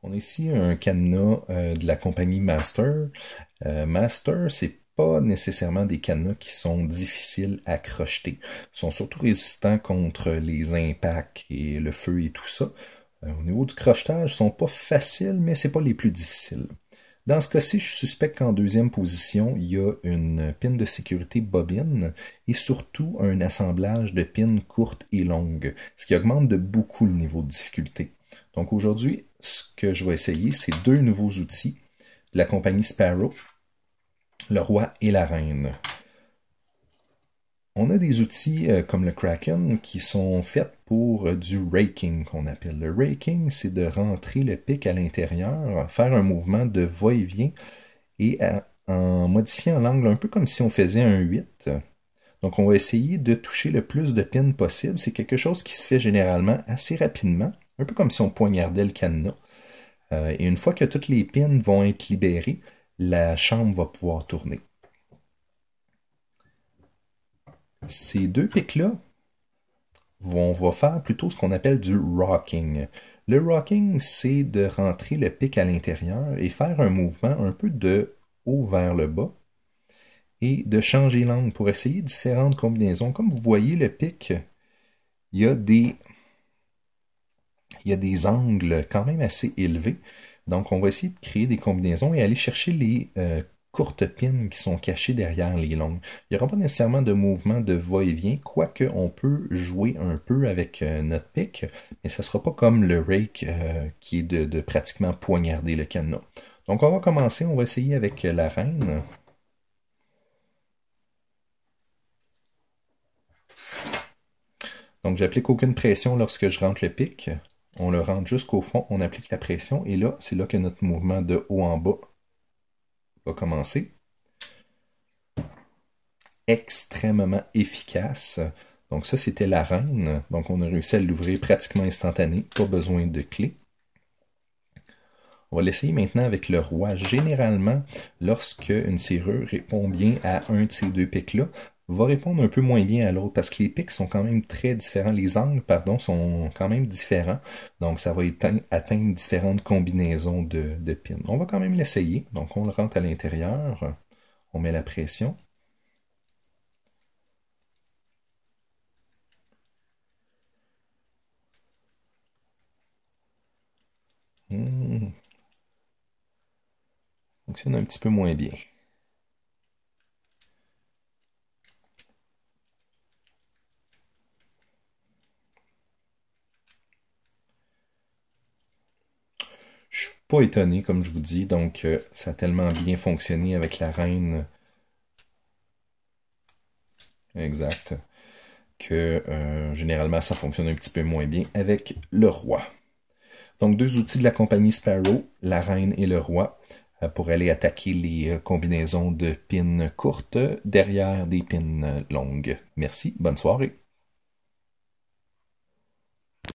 On a ici un cadenas de la compagnie Master. Master, c'est pas nécessairement des cadenas qui sont difficiles à crocheter. Ils sont surtout résistants contre les impacts et le feu et tout ça. Au niveau du crochetage, ils sont pas faciles, mais c'est pas les plus difficiles. Dans ce cas-ci, je suspecte qu'en deuxième position, il y a une pin de sécurité bobine et surtout un assemblage de pins courtes et longues, ce qui augmente de beaucoup le niveau de difficulté. Donc aujourd'hui, ce que je vais essayer, c'est deux nouveaux outils de la compagnie Sparrow, le roi et la reine. On a des outils comme le Kraken qui sont faits pour du raking qu'on appelle. Le raking, c'est de rentrer le pic à l'intérieur, faire un mouvement de va-et-vient et en modifiant l'angle un peu comme si on faisait un 8. Donc on va essayer de toucher le plus de pins possible. C'est quelque chose qui se fait généralement assez rapidement, un peu comme si on poignardait le cadenas. Et une fois que toutes les pins vont être libérées, la chambre va pouvoir tourner. Ces deux pics-là, on va faire plutôt ce qu'on appelle du rocking. Le rocking, c'est de rentrer le pic à l'intérieur et faire un mouvement un peu de haut vers le bas et de changer l'angle pour essayer différentes combinaisons. Comme vous voyez, le pic, il y a des angles quand même assez élevés. Donc, on va essayer de créer des combinaisons et aller chercher les courtes pins qui sont cachées derrière les longues. Il n'y aura pas nécessairement de mouvement de va-et-vient, quoique on peut jouer un peu avec notre pic, mais ça ne sera pas comme le rake qui est de pratiquement poignarder le cadenas. Donc, on va commencer, on va essayer avec la reine. Donc, j'applique aucune pression lorsque je rentre le pic. On le rentre jusqu'au fond, on applique la pression, et là, c'est là que notre mouvement de haut en bas va commencer. Extrêmement efficace. Donc ça, c'était la reine. Donc on a réussi à l'ouvrir pratiquement instantané. Pas besoin de clé. On va l'essayer maintenant avec le roi. Généralement, lorsque une serrure répond bien à un de ces deux pics-là, va répondre un peu moins bien à l'autre parce que les pics sont quand même très différents. Les angles, pardon, sont quand même différents. Donc ça va atteindre différentes combinaisons de pins. On va quand même l'essayer. Donc on le rentre à l'intérieur. On met la pression. Fonctionne un petit peu moins bien. Je suis pas étonné, comme je vous dis, donc ça a tellement bien fonctionné avec la reine. Exact. Que généralement ça fonctionne un petit peu moins bien avec le roi. Donc deux outils de la compagnie Sparrow, la reine et le roi, pour aller attaquer les combinaisons de pins courtes derrière des pins longues. Merci, bonne soirée.